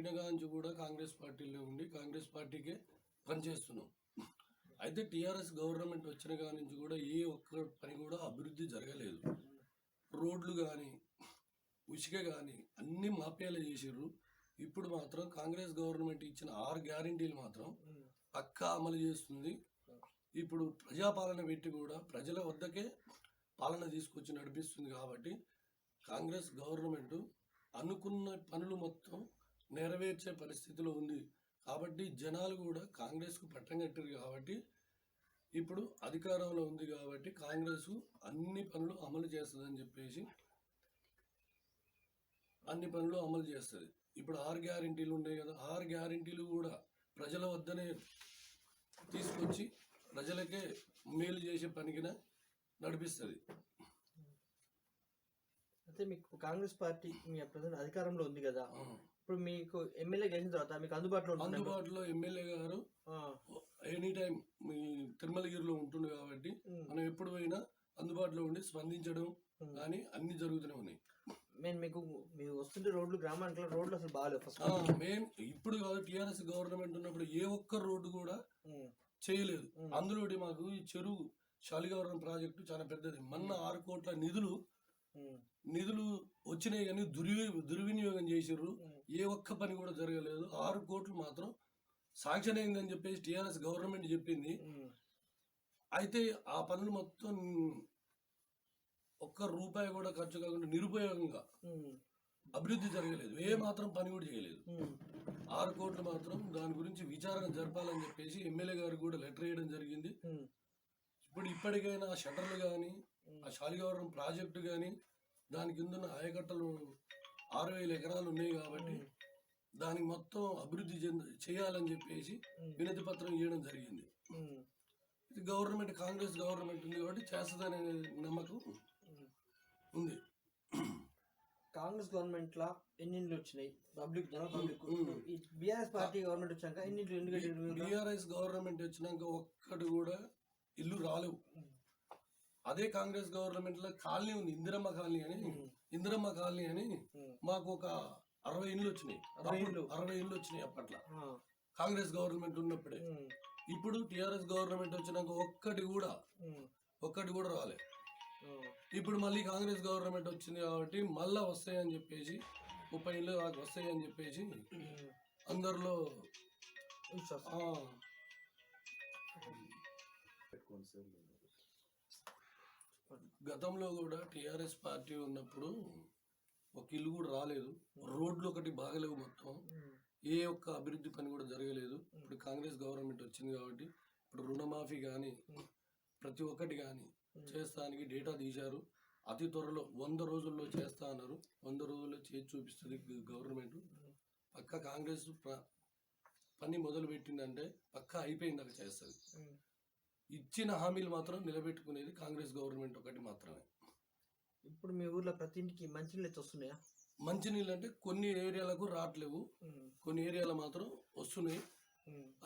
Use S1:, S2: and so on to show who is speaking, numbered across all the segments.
S1: పుట్టిన కాంచి కూడా కాంగ్రెస్ పార్టీలో ఉండి కాంగ్రెస్ పార్టీకే పనిచేస్తున్నాం. అయితే టీఆర్ఎస్ గవర్నమెంట్ వచ్చిన కాడి నుంచి కూడా ఏ ఒక్క పని కూడా అభివృద్ధి జరగలేదు. రోడ్లు కానీ ఉచిక కానీ అన్ని మాఫియాలు చేసిర్రు. ఇప్పుడు మాత్రం కాంగ్రెస్ గవర్నమెంట్ ఇచ్చిన 6 గ్యారెంటీలు మాత్రం పక్కా అమలు చేస్తుంది. ఇప్పుడు ప్రజాపాలన పెట్టి కూడా ప్రజల వద్దకే పాలన తీసుకొచ్చి నడిపిస్తుంది. కాబట్టి కాంగ్రెస్ గవర్నమెంట్ అనుకున్న పనులు మొత్తం నెరవేర్చే పరిస్థితిలో ఉంది. కాబట్టి జనాలు కూడా కాంగ్రెస్కు పట్టం కట్టారు. కాబట్టి ఇప్పుడు అధికారంలో ఉంది కాబట్టి కాంగ్రెస్ అన్ని పనులు అమలు చేస్తుందని చెప్పేసి అన్ని పనులు అమలు చేస్తుంది. ఇప్పుడు 6 గ్యారెంటీలు ఉన్నాయి కదా, 6 గ్యారెంటీలు కూడా ప్రజల వద్దనే తీసుకొచ్చి ప్రజలకే మేలు చేసే పనికిన నడిపిస్తుంది.
S2: అయితే మీకు కాంగ్రెస్ పార్టీ మీ ప్రజెంట్ అధికారంలో ఉంది కదా, ఇప్పుడు మీకు ఎమ్మెల్యే గెలిచిన తర్వాత మీకు అందుబాటులో
S1: ఎమ్మెల్యే గారు ఎనీ టైం మీ తిరుమలగిరిలో ఉంటుంది కాబట్టి మనం ఎప్పుడు పోయినా అందుబాటులో ఉండి స్పందించడం కానీ అన్ని జరుగుతూనే ఉన్నాయి.
S2: మీకు వస్తుంటే రోడ్లు గ్రామానికి రోడ్లు అసలు బాగాలేదు. ఫస్ట్
S1: మెయిన్ ఇప్పుడు కాదు, టీఆర్ఎస్ గవర్నమెంట్ ఉన్నప్పుడు ఏ ఒక్క రోడ్డు కూడా చేయలేదు. అందులో మాకు ఈ చెరువు శాలిగవరం ప్రాజెక్టు చాలా పెద్దది. మొన్న 6 కోట్ల నిధులు వచ్చినాయి కానీ దుర్వినియోగం చేసిర్రు. ఏ ఒక్క పని కూడా జరగలేదు. 6 కోట్లు మాత్రం శాంక్షన్ అయిందని చెప్పేసి టీఆర్ఎస్ గవర్నమెంట్ చెప్పింది. అయితే ఆ పనులు మొత్తం ఒక్క రూపాయి కూడా ఖర్చు కాకుండా నిరుపయోగంగా అభివృద్ధి జరగలేదు. ఏ మాత్రం పని కూడా చేయలేదు. 6 కోట్లు మాత్రం దాని గురించి విచారణ జరపాలని చెప్పేసి ఎమ్మెల్యే గారు కూడా లెటర్ వేయడం జరిగింది. ఇప్పటికైనా షటర్లు కానీ ఆ శాలిగవరం ప్రాజెక్టు కానీ దాని కింద ఉన్న ఆయకట్టలు 6,000 ఎకరాలు ఉన్నాయి కాబట్టి దానికి మొత్తం అభివృద్ధి చేయాలని చెప్పేసి వినతి పత్రం ఇవ్వడం జరిగింది. ఇది గవర్నమెంట్ కాంగ్రెస్ గవర్నమెంట్ ఉంది కాబట్టి చేస్తుందనే నమ్మకం ఉంది.
S2: కాంగ్రెస్ గవర్నమెంట్ లా ఎన్ని ఇండ్లు వచ్చినాయి పబ్లిక్ బీఆర్ఎస్ పార్టీ గవర్నమెంట్ వచ్చాక ఎన్ని ఇండ్లు?
S1: బీఆర్ఎస్ గవర్నమెంట్ వచ్చినాక ఒక్కటి కూడా ఇల్లు రాలేవు. అదే కాంగ్రెస్ గవర్నమెంట్ లో కాలనీ ఉంది, ఇందిరమ్మ కాలనీ అని మాకు ఒక 60 ఇండ్లు వచ్చినాయి. 60 ఇండ్లు వచ్చినాయి అప్పట్లో కాంగ్రెస్ గవర్నమెంట్ ఉన్నప్పుడే. ఇప్పుడు టిఆర్ఎస్ గవర్నమెంట్ వచ్చినాక ఒక్కటి కూడా రాలే. ఇప్పుడు మళ్ళీ కాంగ్రెస్ గవర్నమెంట్ వచ్చింది కాబట్టి మళ్ళా వస్తాయని చెప్పేసి 30 ఇండ్లు వస్తాయని చెప్పేసి అందరిలో గతంలో కూడా టిఆర్ఎస్ పార్టీ ఉన్నప్పుడు ఒక ఇల్లు కూడా రాలేదు. రోడ్లు ఒకటి బాగలేవు, మొత్తం ఏ ఒక్క అభివృద్ధి పని కూడా జరగలేదు. ఇప్పుడు కాంగ్రెస్ గవర్నమెంట్ వచ్చింది కాబట్టి ఇప్పుడు రుణమాఫీ కానీ ప్రతి ఒక్కటి కానీ చేస్తానికి డేటా తీశారు. అతి త్వరలో 100 రోజుల్లో చేస్తా అన్నారు. 100 రోజుల్లో చేసి చూపిస్తుంది గవర్నమెంట్. పక్క కాంగ్రెస్ పని మొదలు పెట్టిందంటే పక్క అయిపోయిందాక చేస్తుంది. ఇచ్చిన హామీలు మాత్రం నిలబెట్టుకునేది కాంగ్రెస్ గవర్నమెంట్ ఒకటి మాత్రమే.
S2: ఇప్పుడు మీ ఊర్లో ప్రతి ఇంటికి మంచినీళ్ళు అయితే వస్తున్నాయా?
S1: మంచినీళ్ళు అంటే కొన్ని ఏరియాలకు రావట్లేవు, కొన్ని ఏరియాలు మాత్రం వస్తున్నాయి.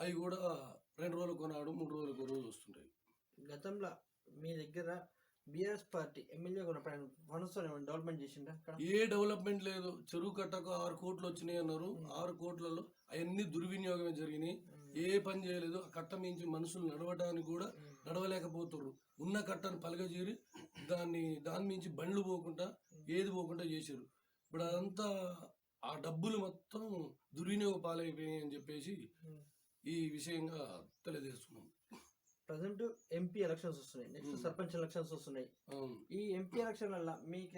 S1: అవి కూడా 2 రోజులకు కొనాడు, 3 రోజులకు ఒక రోజు వస్తుంటాయి.
S2: గతంలో మీ దగ్గర బీఆర్ఎస్ పార్టీ ఎమ్మెల్యే డెవలప్మెంట్ చేసిందా?
S1: ఏ డెవలప్మెంట్ లేదు. చెరువు కట్టకు 6 కోట్లు వచ్చినాయి అన్నారు. 6 కోట్లలో అవన్నీ దుర్వినియోగమే జరిగినాయి. ఏ పని చేయలేదు. ఆ కట్ట మించి మనుషులు నడవడానికి కూడా నడవలేకపోతున్నారు. ఉన్న కట్టను పలగజీరి దాని మించి బండ్లు పోకుండా ఏది పోకుండా చేశారు. ఇప్పుడు అదంతా ఆ డబ్బులు మొత్తం దుర్వినియోగ పాలైపోయాయి అని చెప్పేసి ఈ విషయంగా తెలియజేస్తున్నాం.
S2: ప్రజెంట్ ఎంపీ ఎలక్షన్స్ వస్తున్నాయి, నెక్స్ట్ సర్పంచ్ ఎలక్షన్స్ వస్తున్నాయి. ఈ ఎంపీ ఎలక్షన్ల మీకు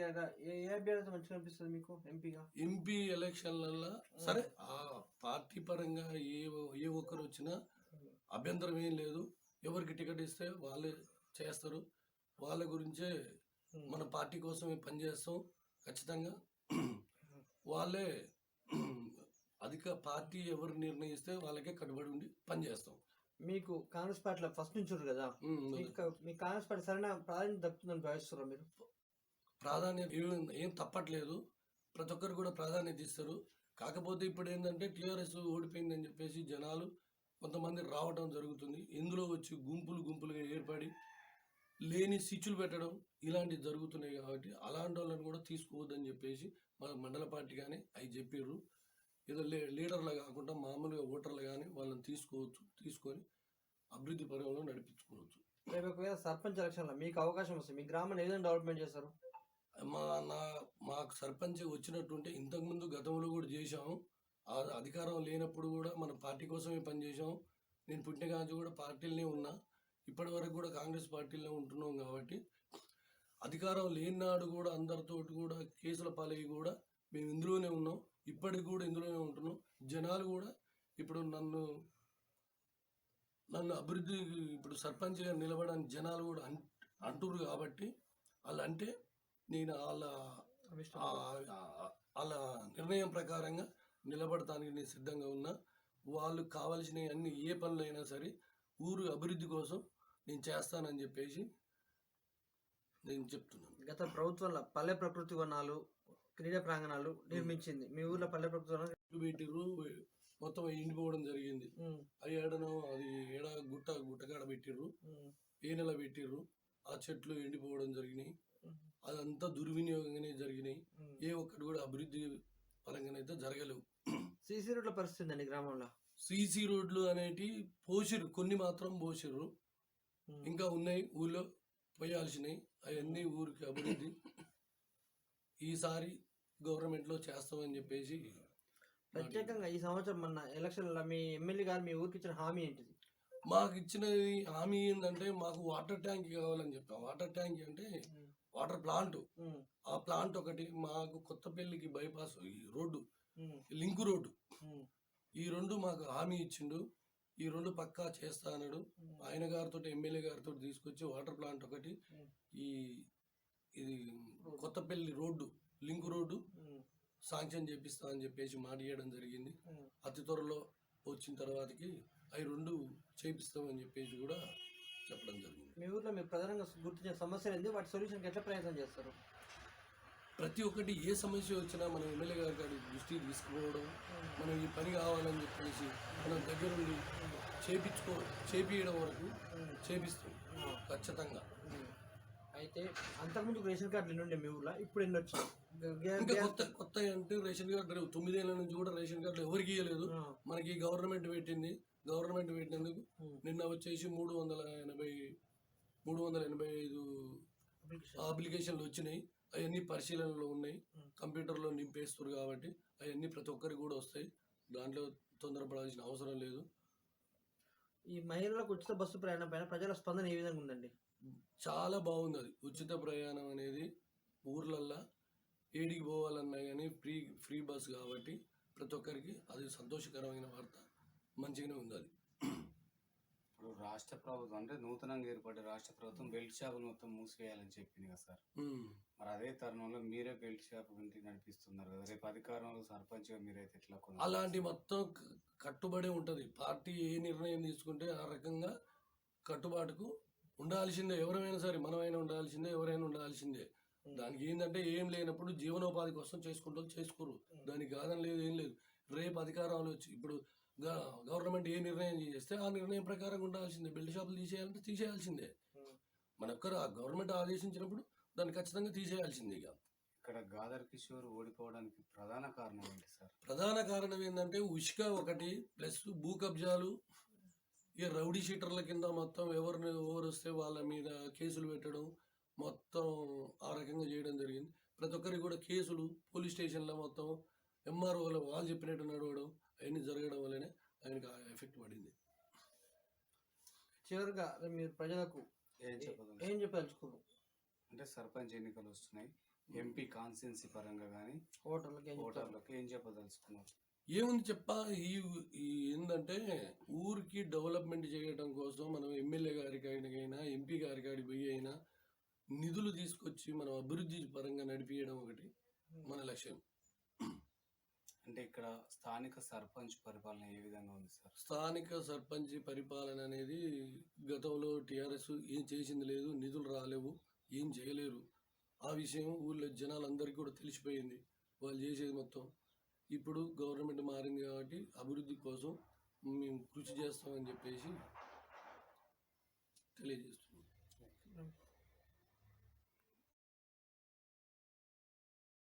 S2: ఏ అభ్యర్థి మంచిగా అనిపిస్తుంది మీకు ఎంపీగా?
S1: ఎంపీ ఎలక్షన్లలో సరే ఆ పార్టీ పరంగా ఏ ఒక్కరు వచ్చినా అభ్యంతరం ఏం లేదు. ఎవరికి టికెట్ ఇస్తే వాళ్ళే చేస్తారు. వాళ్ళ గురించే మన పార్టీ కోసమే పనిచేస్తాం. ఖచ్చితంగా వాళ్ళే అధిక పార్టీ ఎవరు నిర్ణయిస్తే వాళ్ళకే కట్టుబడి ఉండి పనిచేస్తాం.
S2: మీకు కాంగ్రెస్ పార్టీలో ఫస్ట్ నుంచి కదా, మీ కాంగ్రెస్ పార్టీ సరైన ప్రాధాన్యత దక్కుతుందని భావిస్తారా మీరు?
S1: ప్రాధాన్యత ఏం తప్పట్లేదు. ప్రతి ఒక్కరు కూడా ప్రాధాన్యత ఇస్తారు. కాకపోతే ఇప్పుడు ఏంటంటే టీఆర్ఎస్ ఓడిపోయిందని చెప్పేసి జనాలు కొంతమంది రావడం జరుగుతుంది. ఇందులో వచ్చి గుంపులుగా ఏర్పడి లేని స్విచ్లు పెట్టడం ఇలాంటివి జరుగుతున్నాయి. కాబట్టి అలాంటి వాళ్ళని కూడా తీసుకోవద్దని చెప్పేసి మన మండల పార్టీ కానీ అవి చెప్పారు. ఏదో లీడర్లా కాకుండా మామూలుగా ఓటర్లు కానీ వాళ్ళని తీసుకొని అభివృద్ధి పరంలో నడిపించుకోవచ్చు.
S2: రేపు ఒకవేళ సర్పంచ్ ఎలక్షన్లో మీకు అవకాశం వస్తే మీ గ్రామాన్ని ఏ విధంగా డెవలప్మెంట్ చేస్తారు?
S1: మా మాకు సర్పంచ్ వచ్చినట్టుంటే ఇంతకుముందు గతంలో కూడా చేశాము. అధికారం లేనప్పుడు కూడా మన పార్టీ కోసమే పనిచేసాము. నేను పుట్టిన కాంచి కూడా పార్టీలనే ఉన్నా. ఇప్పటి వరకు కూడా కాంగ్రెస్ పార్టీలో ఉంటున్నాం కాబట్టి అధికారం లేని నాడు కూడా అందరితోటి కూడా కేసుల పాలయ్యి కూడా మేము ఇందులోనే ఉన్నాం. ఇప్పటికి కూడా ఇందులోనే ఉంటున్నాం. జనాలు కూడా ఇప్పుడు నన్ను అభివృద్ధి ఇప్పుడు సర్పంచ్గా నిలబడడానికి జనాలు కూడా అంటున్నారు కాబట్టి వాళ్ళు అంటే నేను వాళ్ళ నిర్ణయం ప్రకారంగా నిలబడటానికి నేను సిద్ధంగా ఉన్నా. వాళ్ళు కావాల్సినవి అన్ని ఏ పనులైనా సరే ఊరు అభివృద్ధి కోసం నేను చేస్తానని చెప్పేసి నేను చెప్తున్నాను.
S2: గత ప్రభుత్వంలో పల్లె ప్రకృతి వనాలు, క్రీడా ప్రాంగణాలు నిర్మించింది. మీ ఊర్లో పల్లె ప్రకృతి వనాలు
S1: పెట్టిర్రు, మొత్తం ఎండిపోవడం జరిగింది. అది ఏడనో అది గుట్టకాడ పెట్టిర్రు, ఏ నెల పెట్టిర్రు, ఆ చెట్లు ఎండిపోవడం జరిగినాయి. అదంతా దుర్వినియోగంగానే జరిగినాయి. ఏ ఒక్కటి కూడా అభివృద్ధి పరంగానైతే జరగలేవు.
S2: సీసీ రోడ్ల పరిస్థితి అండి గ్రామంలో.
S1: సీసీ రోడ్లు అనేటి పోసిర్రు, కొన్ని మాత్రం పోసిర్రు, ఇంకా ఉన్నాయి ఊళ్ళో పోయాల్సినవి. అవన్నీ ఊరికి అభివృద్ధి ఈసారి గవర్నమెంట్లో చేస్తామని చెప్పేసి.
S2: ప్రత్యేకంగా ఈ సంవత్సరం మన ఎలక్షన్లో మీ ఎమ్మెల్యే గారు మీ ఊరికి ఇచ్చిన హామీ ఏంటిది?
S1: మాకు ఇచ్చినది హామీ ఏంటంటే మాకు వాటర్ ట్యాంక్ కావాలని చెప్పాం. వాటర్ ట్యాంక్ అంటే వాటర్ ప్లాంట్. ఆ ప్లాంట్ ఒకటి మాకు కొత్తపల్లికి బైపాస్ ఈ రోడ్డు, లింకు రోడ్డు, ఈ రెండు మాకు హామీ ఇచ్చిండు. ఈ రెండు పక్కా చేస్తా అన్నాడు. ఆయన గారితో ఎమ్మెల్యే గారితో తీసుకొచ్చి వాటర్ ప్లాంట్ ఒకటి, ఇది Kothapalli road link road sanction చేపిస్తా అని చెప్పేసి మాట ఇవ్వడం జరిగింది. అతి త్వరలో వచ్చిన తర్వాతకి అవి రెండు చేపిస్తామని చెప్పేసి కూడా చెప్పడం జరిగింది.
S2: మీ ఊర్లో మీరు ప్రధానంగా గుర్తించిన సమస్యలు ఏంది? వాటి సొల్యూషన్కి ఎట్లా ప్రయత్నం చేస్తారు?
S1: ప్రతి ఒక్కటి ఏ సమస్య వచ్చినా మనం ఎమ్మెల్యే గారి దృష్టికి తీసుకుపోవడం, మనం ఈ పని కావాలని చెప్పేసి మనం దగ్గరుండి చేపియడం వరకు చేపిస్తాం ఖచ్చితంగా.
S2: అయితే అంతకుముందు రేషన్ కార్డులు ఎన్ని ఉండే మీ ఊర్లో, ఇప్పుడు ఎన్ని వచ్చాయి?
S1: ఇంకా కొత్త అంటే రేషన్ కార్డు 9 ఏళ్ళ నుంచి కూడా రేషన్ కార్డులు ఎవరికి ఇవ్వలేదు. మనకి గవర్నమెంట్ పెట్టింది. గవర్నమెంట్ పెట్టినందుకు నిన్న వచ్చేసి 385 అప్లికేషన్లు వచ్చినాయి. అవన్నీ పరిశీలనలో ఉన్నాయి, కంప్యూటర్లో నింపేస్తారు కాబట్టి అవన్నీ ప్రతి ఒక్కరికి కూడా వస్తాయి. దాంట్లో తొందరపడాల్సిన అవసరం లేదు.
S2: ఈ మహిళలకు ఉచిత బస్సు ప్రయాణం పైన ప్రజల స్పందన ఏ విధంగా ఉందండి?
S1: చాలా బాగుంది. అది ఉచిత ప్రయాణం అనేది ఊర్లల్లో ఏడికి పోవాలన్నా కానీ ఫ్రీ బస్ కాబట్టి ప్రతి ఒక్కరికి అది సంతోషకరమైన వార్త, మంచిగానే ఉంది. అది
S3: ఇప్పుడు రాష్ట్ర ప్రభుత్వం అంటే నూతనంగా ఏర్పడే రాష్ట్ర ప్రభుత్వం బెల్ట్ షాపులు మొత్తం మూసివేయాలని చెప్పింది కదా సార్. మరి అదే తరుణంలో మీరే బెల్ట్ షాప్ గురించి నడిపిస్తున్నారు కదా, రేపు అధికారంలో సర్పంచ్గా మీరైతే ఎట్లా?
S1: అలాంటి మొత్తం కట్టుబడి ఉంటుంది. పార్టీ ఏ నిర్ణయం తీసుకుంటే ఆ రకంగా కట్టుబాటుకు ఉండాల్సిందే. ఎవరైనా సరే, మనమైనా ఉండాల్సిందే, ఎవరైనా ఉండాల్సిందే. దానికి ఏంటంటే ఏం లేనప్పుడు జీవనోపాధి కోసం చేసుకోరు. దానికి కాదని లేదు, ఏం లేదు. రేపు అధికారంలో వచ్చి ఇప్పుడు గవర్నమెంట్ ఏ నిర్ణయం చేస్తే ఆ నిర్ణయం ప్రకారం ఉండాల్సిందే. బెల్ట్ షాపులు తీసేయాలంటే తీసేయాల్సిందే. మన ఒక్కరు ఆ గవర్నమెంట్ ఆదేశించినప్పుడు దాన్ని ఖచ్చితంగా తీసేయాల్సిందే.
S3: ఇక్కడ గాదర్ కిషోర్ ఓడిపోవడానికి ప్రధాన కారణం ఏంటి సార్?
S1: ప్రధాన కారణం ఏంటంటే ఉష్క ఒకటి, ప్లస్ భూ కబ్జాలు, ఇక రౌడీ షీటర్ల కింద మొత్తం ఎవరు వస్తే వాళ్ళ మీద కేసులు పెట్టడం, మొత్తం ఆ రకంగా చేయడం జరిగింది. ప్రతి ఒక్కరికి కూడా కేసులు, పోలీస్ స్టేషన్లో మొత్తం ఎంఆర్ఓలో వాళ్ళు చెప్పినట్టు నడవడం, అవన్నీ జరగడం వల్లనే ఆయనకు ఎఫెక్ట్ పడింది.
S2: చివరిగా మీరు ప్రజలకు ఏం చెప్పదలుచుకున్నారు?
S3: అంటే సర్పంచ్ ఎన్నికలు వస్తున్నాయి, ఎంపీ కాన్స్టిట్యున్సీ పరంగా కానీ ఓటర్లకు ఏం చెప్పదలుచుకున్నారు?
S1: ఏముంది ఏంటంటే ఊరికి డెవలప్మెంట్ చేయడం కోసం మనం ఎమ్మెల్యే గారికైనా ఎంపీ గారికి పోయి అయినా నిధులు తీసుకొచ్చి మనం అభివృద్ధి పరంగా నడిపించడం ఒకటి మన లక్ష్యం.
S3: అంటే ఇక్కడ స్థానిక సర్పంచ్ పరిపాలన ఏ విధంగా ఉంది సార్?
S1: స్థానిక సర్పంచ్ పరిపాలన అనేది గతంలో టీఆర్ఎస్ ఏం చేసింది లేదు, నిధులు రాలేవు, ఏం చేయలేరు. ఆ విషయం ఊళ్ళో జనాలందరికీ కూడా తెలిసిపోయింది, వాళ్ళు చేసేది మొత్తం. ఇప్పుడు గవర్నమెంట్ మారింది కాబట్టి అభివృద్ధి కోసం మేము కృషి చేస్తామని చెప్పేసి తెలియజేస్తున్నాం.